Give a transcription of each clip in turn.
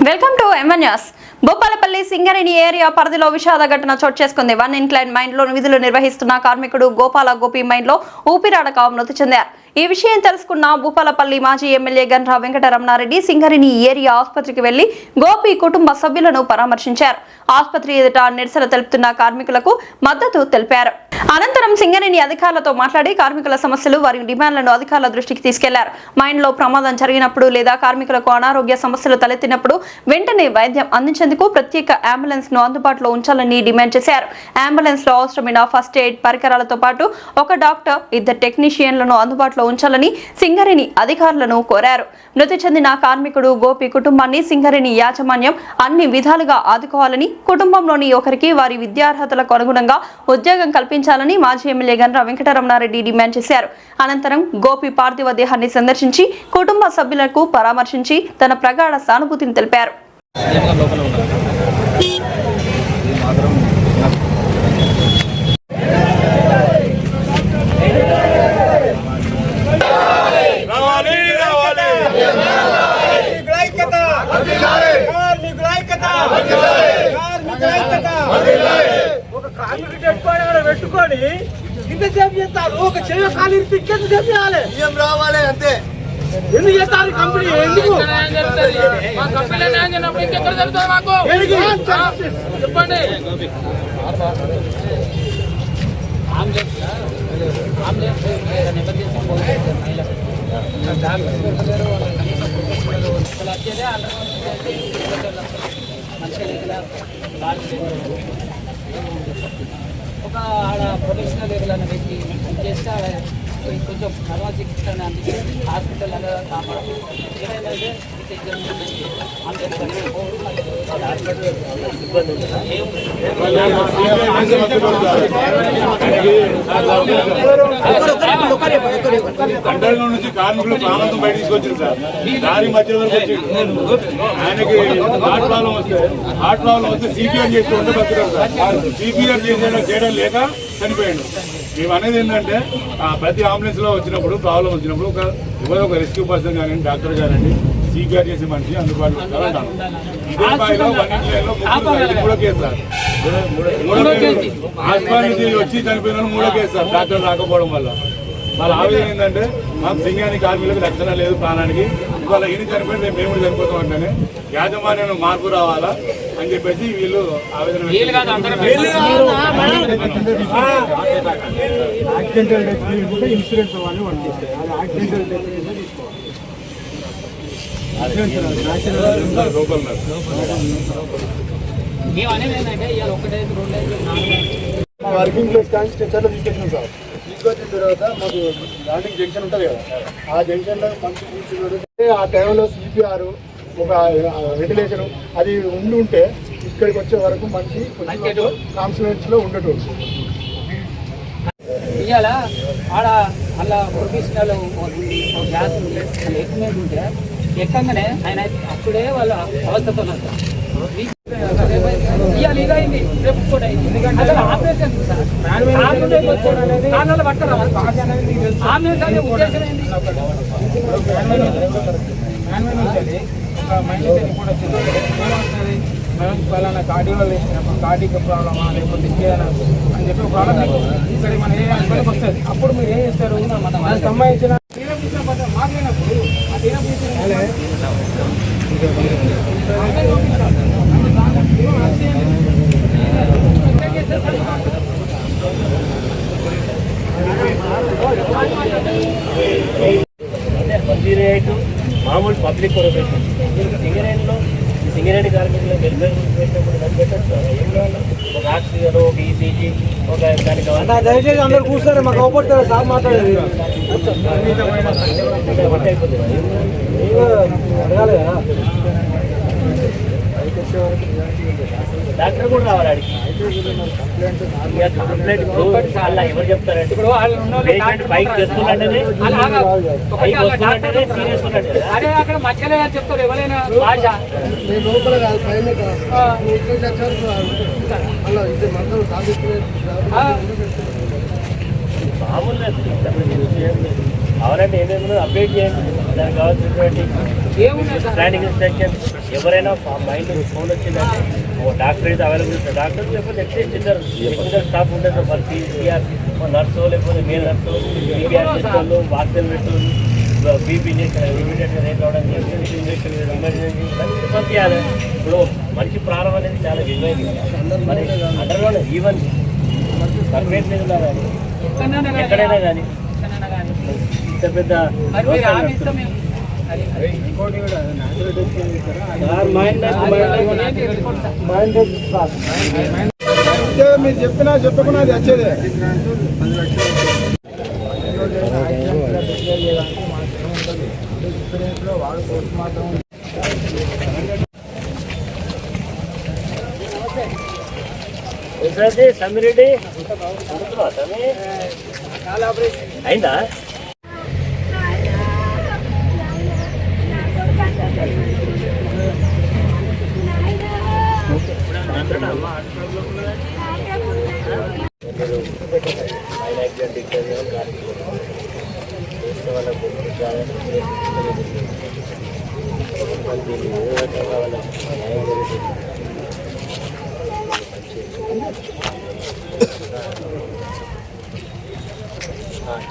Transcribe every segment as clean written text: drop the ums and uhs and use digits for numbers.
Welcome to M1 news. Bhupalpally Singareni area పరిధిలో విషాద ఘటన చోటు చేసుకుంది. వన్ ఇన్క్లైన్ మైన్ లో విధులు నిర్వహిస్తున్న కార్మికుడు గోపి మైన్ లో ఊపిరాడక మృతి చెందారు. ఈ విషయం తెలుసుకున్న భూపాలపల్లి మాజీ ఎమ్మెల్యే గండ్ర వెంకటరమణారెడ్డి సింగరేణి ఏరియా ఆసుపత్రికి వెళ్లి గోపి కుటుంబ సభ్యులను పరామర్శించారు. ఆసుపత్రి ఎదుట నిరసన తెలుపుతున్న కార్మికులకు మద్దతు తెలిపారు. అనంతరం సింగరేణి అధికారులతో మాట్లాడి కార్మికుల సమస్యలు, వారి డిమాండ్లను అధికారుల దృష్టికి తీసుకెళ్లారు. మైన్ లో ప్రమాదం జరిగినప్పుడు లేదా కార్మికులకు అనారోగ్య సమస్యలు తలెత్తినప్పుడు వెంటనే వైద్యం అందించేందుకు ప్రత్యేక అంబులెన్స్ ను అందుబాటులో ఉంచాలని డిమాండ్ చేశారు. అంబులెన్స్ లో అవసరమైన ఫస్ట్ ఎయిడ్ పరికరాలతో పాటు ఒక డాక్టర్, 2 టెక్నీషియన్లను అందుబాటులో ఉంచాలని సింగరేణి అధికారులను కోరారు. మృతి చెందిన కార్మికుడు గోపి కుటుంబాన్ని సింగరేణి యాజమాన్యం అన్ని విధాలుగా ఆదుకోవాలని, కుటుంబంలోని ఒకరికి వారి విద్యార్హతలకు అనుగుణంగా ఉద్యోగం కల్పించాలని మాజీ ఎమ్మెల్యే గండ్ర వెంకటరమణారెడ్డి డిమాండ్ చేశారు. అనంతరం గోపి పార్థివ దేహాన్ని సందర్శించి కుటుంబ సభ్యులకు పరామర్శించి తన ప్రగాఢ సానుభూతిని తెలిపారు. పెట్టుకొని ఇంతసేపు చేస్తారు. ఒక చెయ్యి ఖాళీ టికెట్ చేయాలి, రావాలి అంతే. ఎందుకు చేస్తారు కంపెనీ? ఎందుకు చెప్పండి. ఒక ఆడ ప్రొఫెషనల్ ఏరియాలో పెట్టి చేస్తే ఆడ కొంచెం తర్వాత చికిత్స అందుకే హాస్పిటల్ అనేది కాపాడు. ఏదైతే కండల నుంచి కార్మికులు ప్రాణంతో బయట తీసుకొచ్చింది సార్. దారి మధ్య వరకు వచ్చి ఆయనకి హార్ట్ ప్రాబ్లం వస్తే సిపిఆర్ చేసి ఉంటే బతుకారు సార్. సిపిఆర్ చేయడం లేక చనిపోయాడు. మేము అనేది ఏంటంటే ప్రతి అంబులెన్స్ లో వచ్చినప్పుడు ప్రాబ్లం వచ్చినప్పుడు ఎవరో ఒక రెస్క్యూ పర్సన్ కానీ, డాక్టర్ కానివ్వండి, సిపిఆర్ చేసే మనిషి అందుబాటులో ఉంటాను. ఇదే బాయిలో 1 ఇంట్లో 3 కేసు సార్. 3 కేసు హాస్పిటల్ నుంచి వచ్చి చనిపోయిన 3 కేసు సార్. డాక్టర్ రాకపోవడం వల్ల వాళ్ళ ఆవేదన ఏంటంటే మాకు సింగాని కార్మికులకు రక్షణ లేదు ప్రాణానికి, ఇవాళ ఈయన చనిపోయితే మేము కూడా చనిపోతాం అంటేనే యాజమాన్యం మార్పు రావాలా అని చెప్పేసి వీళ్ళు ఆవేదన. ఇన్సూరెన్స్ వాళ్ళు వర్కింగ్ ప్లేస్ కానీ స్ట్రెచర్లో తీసుకొచ్చినాం సార్. తీసుకొచ్చిన తర్వాత మాకు ల్యాండింగ్ జంక్షన్ ఉంటుంది కదా, ఆ జంక్షన్లో పంచి కూర్చుంటే ఆ టైంలో సిపిఆర్, ఒక వెంటిలేషన్ అది ఉంటే ఇక్కడికి వచ్చే వరకు మనిషి కాన్ఫిడెన్స్లో ఉండటం. ఇవాళ ఆడ అలా ప్రొఫెషనల్ గ్యాస్ ఎక్విప్మెంట్ ఉంటే ఎక్కగానే ఆయన అప్పుడే వాళ్ళ అవస్థతో ఇవాళ ఇదైంది, రేపు కూడా అసలు ఆపరేషన్ సార్ పట్టరా ఆంబులెన్స్ అనే ఉద్దేశం ఏంటి? మేము పలానా కార్డియో వేసినప్పుడు కార్డియో ప్రాబ్లమా లేకపోతే ఇంకేదైనా అని చెప్పి ప్రాబ్లం ఇక్కడ మన ఏ హాస్పిటల్కి వస్తుంది. అప్పుడు మీరు ఏం చేస్తారు? దానికి సంబంధించిన మాట్లాడినప్పుడు ఆ మామూలు పబ్లిక్ కొరకు సింగరేణి కార్మికులు వెల్ఫేర్ పెట్టినప్పుడు దాన్ని పెట్టచ్చు సార్. ఏం కావాలి? ఒక ఆక్సిజన్, ఒక ఈసీజీ, ఒక దానికి దయచేసి అందరూ కూర్చొని మాకు అవపడతారు సార్ మాట్లాడేది అడగాలి కదా. డాక్టర్ కూడా రావాలి ఆడికి. కంప్లైంట్ అలా ఎవరు చెప్తారంటే ఇప్పుడు పేషెంట్ బైక్ చేస్తున్నట్టేనే సీరియస్ ఉన్నట్టు అక్కడ మధ్యలో చెప్తారు ఎవరైనా భాష లోపల కాదు పైన మామూలు కావాలంటే ఏదైనా అప్డేట్ చేయండి. దానికి కావాల్సినటువంటి ట్రైనింగ్ ఇన్స్ట్రక్షన్ ఎవరైనా మైండ్ ఫోన్ వచ్చిందంటే ఒక డాక్టర్ అయితే అవైలబుల్ ఉంటుంది. డాక్టర్ లేకపోతే అట్లీస్ట్ ఇద్దరు టెక్నికల్ స్టాఫ్ ఉంటుంది సార్. వాళ్ళు సిఆర్ నర్సో లేకపోతే మేల్ నర్సో సిపిఆర్ చేసేవాళ్ళు, ఆక్సిజన్ పెట్టేవాళ్ళు, బీపీ ఇంజక్షన్ ఇమీడియట్గా రేట్ అవడం ఇంజక్షన్ ఎమర్జెన్సీ పంపించాలి. ఇప్పుడు మనిషి ప్రాణం అనేది చాలా విలువైంది కదా. మరి అండర్గ్రౌండ్ ఈవెన్ సర్వేట్ మీద ఉన్నా కానీ ఎక్కడైనా కానీ ఇంత పెద్ద ఇంకోటి కూడా న్యాచురల్ మీరు చెప్పినా చెప్పకుండా అది వచ్చేది. వాడు పోస్ట్ మాత్రం సమ్మిరెడ్డి అయిందా?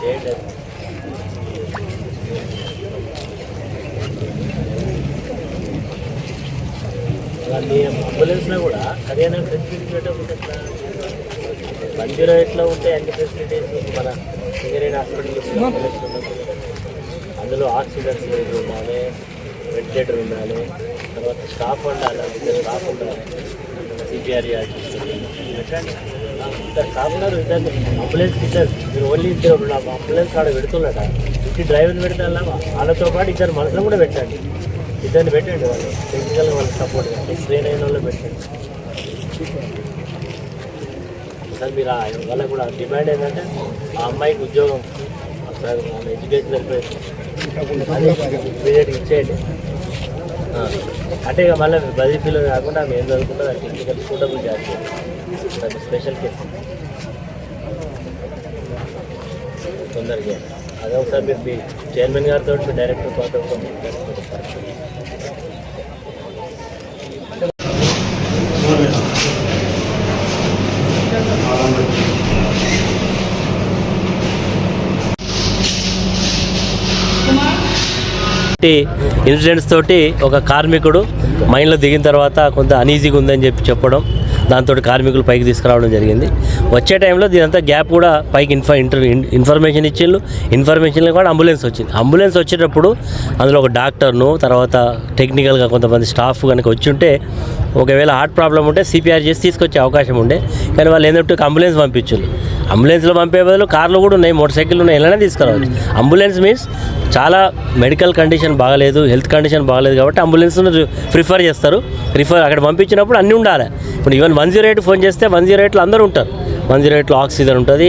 చేయండి. వాళ్ళ అంబులెన్స్లో కూడా సరైన ఫెసిలిటీ పెట్టకపోతే ఎట్లా? 108లో ఉంటే అన్ని ఫెసిలిటీస్ మన సింగరేణి హాస్పిటల్ అందులో ఆక్సిజన్ సిలిండర్ ఉండాలి, వెంటిలేటర్ ఉండాలి, తర్వాత స్టాఫ్ ఉండాలి, స్టాఫ్ ఉండాలి, సిపిఆర్ పెట్టండి. ఇద్దరు స్టాఫ్ ఉన్నారు, ఇద్దరు అంబులెన్స్ ఇద్దరు. మీరు ఓన్లీ ఇద్దరు అంబులెన్స్ ఆడ పెడుతున్నట. ఇంటి డ్రైవర్ని పెడతా వాళ్ళతో పాటు ఇద్దరు మనుషులు కూడా పెట్టండి. ఇద్దరిని పెట్టండి. వాళ్ళు టెక్నికల్గా వాళ్ళకి సపోర్ట్ ట్రైన్ అయిన వాళ్ళు పెట్టండి సార్. మీరు వాళ్ళకి కూడా డిమాండ్ ఏంటంటే ఆ అమ్మాయికి ఉద్యోగం ఎడ్యుకేషన్ ఇమీడియట్గా ఇచ్చేయండి. అంటే ఇక మళ్ళీ బదిలీ ఫీల్ కాకుండా మేము ఏం చదువుకుంటే దానికి టెక్నికల్ సూటబుల్ చేయాలి. అది స్పెషల్ కేసు తొందరగా. అదే ఒకసారి మీరు మీ చైర్మన్ గారితో మీ డైరెక్టర్ పాటు ఇన్సిడెంట్స్ తోటి ఒక కార్మికుడు మైన్లో దిగిన తర్వాత కొంత అనీజీగా ఉందని చెప్పడం, దాంతో కార్మికులు పైకి తీసుకురావడం జరిగింది. వచ్చే టైంలో దీనంతా గ్యాప్ కూడా పైకి ఇన్ఫర్మేషన్ ఇచ్చిండ్రు. ఇన్ఫర్మేషన్లో కూడా అంబులెన్స్ వచ్చింది. అంబులెన్స్ వచ్చేటప్పుడు అందులో ఒక డాక్టర్ను, తర్వాత టెక్నికల్గా కొంతమంది స్టాఫ్ కనుక వచ్చి ఉంటే ఒకవేళ హార్ట్ ప్రాబ్లం ఉంటే సిపిఆర్ చేసి తీసుకొచ్చే అవకాశం ఉండే. కానీ వాళ్ళు ఏంటంటే అంబులెన్స్ పంపించారు. అంబులెన్స్లో పంపే బదులు కార్లు కూడా ఉన్నాయి, మోటార్ సైకిల్ ఉన్నాయి, ఎలానే తీసుకురావచ్చు. అంబులెన్స్ మీన్స్ చాలా మెడికల్ కండిషన్ బాగలేదు, హెల్త్ కండిషన్ బాగలేదు కాబట్టి అంబులెన్స్ను ప్రిఫర్ చేస్తారు. అక్కడ పంపించినప్పుడు అన్నీ ఉండాలి. ఇప్పుడు ఈవెన్ 108 ఫోన్ చేస్తే 108లో అందరూ ఉంటారు. 108లో ఆక్సిజన్ ఉంటుంది,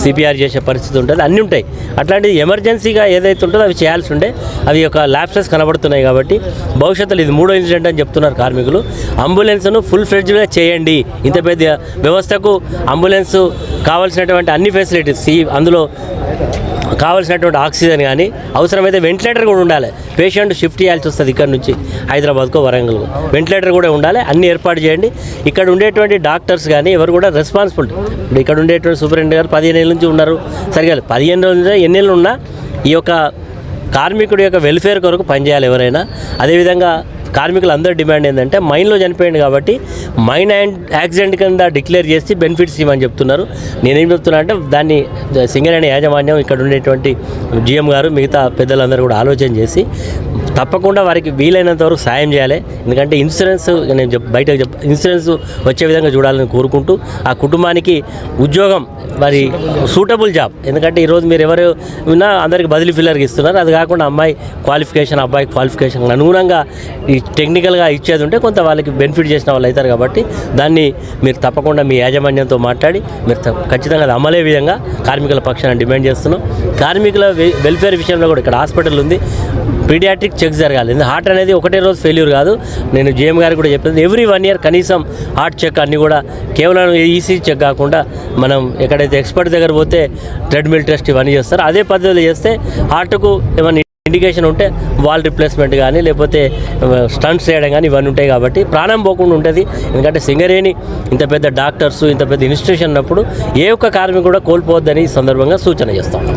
సిపిఆర్ చేసే పరిస్థితి ఉంటుంది, అన్నీ ఉంటాయి. అట్లాంటిది ఎమర్జెన్సీగా ఏదైతే ఉంటుందో అవి చేయాల్సి ఉండే. అవి ఒక ల్యాప్సెస్ కనబడుతున్నాయి కాబట్టి భవిష్యత్తులో ఇది 3వ ఇన్సిడెంట్ అని చెప్తున్నారు కార్మికులు. అంబులెన్స్ను ఫుల్ ఫ్లెడ్జ్గా చేయండి. ఇంత పెద్ద వ్యవస్థకు అంబులెన్స్ కావాల్సినటువంటి అన్ని ఫెసిలిటీస్, అందులో కావాల్సినటువంటి ఆక్సిజన్ కానీ అవసరమైతే వెంటిలేటర్ కూడా ఉండాలి. పేషెంట్ షిఫ్ట్ చేయాల్సి వస్తుంది ఇక్కడ నుంచి హైదరాబాద్కో వరంగల్కో, వెంటిలేటర్ కూడా ఉండాలి. అన్నీ ఏర్పాటు చేయండి. ఇక్కడ ఉండేటువంటి డాక్టర్స్ కానీ ఎవరు కూడా రెస్పాన్సిబిలిటీ. ఇప్పుడు ఇక్కడ ఉండేటువంటి సూపరింటెండెంట్ గారు 15 ఏళ్ళ నుంచి ఉన్నారు. సరిగా 15 రోజుల నుంచి ఎన్నేళ్ళు ఉన్నా ఈ యొక్క కార్మికుడి యొక్క వెల్ఫేర్ కొరకు పనిచేయాలి ఎవరైనా. అదేవిధంగా కార్మికులు అందరూ డిమాండ్ ఏంటంటే మైన్లో చనిపోయింది కాబట్టి మైన్ యాక్సిడెంట్ కింద డిక్లేర్ చేసి బెనిఫిట్స్ ఇవ్వమని చెప్తున్నారు. నేనేం చెప్తున్నా అంటే దాన్ని సింగరేణి యాజమాన్యం, ఇక్కడ ఉండేటువంటి జిఎం గారు, మిగతా పెద్దలందరూ కూడా ఆలోచన చేసి తప్పకుండా వారికి వీలైనంత వరకు సాయం చేయాలి. ఎందుకంటే ఇన్సూరెన్స్ నేను బయటకు ఇన్సూరెన్స్ వచ్చే విధంగా చూడాలని కోరుకుంటూ ఆ కుటుంబానికి ఉద్యోగం మరి సూటబుల్ జాబ్. ఎందుకంటే ఈరోజు మీరు ఎవరు ఉన్నా అందరికి బదిలీ ఫిల్లర్కి ఇస్తున్నారు. అది కాకుండా అమ్మాయి క్వాలిఫికేషన్, అబ్బాయి క్వాలిఫికేషన్ అనుగుణంగా ఈ టెక్నికల్గా ఇచ్చేది ఉంటే కొంత వాళ్ళకి బెనిఫిట్ చేసిన వాళ్ళు అవుతారు. కాబట్టి దాన్ని మీరు తప్పకుండా మీ యాజమాన్యంతో మాట్లాడి మీరు ఖచ్చితంగా అది అమలే విధంగా కార్మికుల పక్షాన డిమాండ్ చేస్తున్నాం. కార్మికుల వెల్ఫేర్ విషయంలో కూడా ఇక్కడ హాస్పిటల్ ఉంది, పీడియాట్రిక్ చెక్ జరగాలి. హార్ట్ అనేది ఒకటే రోజు ఫెయిల్యూర్ కాదు. నేను జిఎం గారికి కూడా చెప్పాను, ఎవ్రీ 1 year కనీసం హార్ట్ చెక్ అన్నీ కూడా కేవలం ఈసీజీ చెక్ కాకుండా మనం ఎక్కడైతే ఎక్స్పర్ట్ దగ్గర పోతే ట్రెడ్మిల్ టెస్ట్ ఇవన్నీ చేస్తారు, అదే పద్ధతిలో చేస్తే హార్ట్కు ఏమైనా ఇండికేషన్ ఉంటే వాల్ రిప్లేస్మెంట్ కానీ లేకపోతే స్టంట్స్ చేయడం కానీ ఇవన్నీ ఉంటాయి కాబట్టి ప్రాణం పోకుండా ఉంటుంది. ఎందుకంటే సింగరేణి ఇంత పెద్ద డాక్టర్స్ ఇంత పెద్ద ఇన్స్టిట్యూషన్ ఉన్నప్పుడు ఏ ఒక్క కార్మికుడు కూడా కోల్పోవద్దని ఈ సందర్భంగా సూచన చేస్తాం.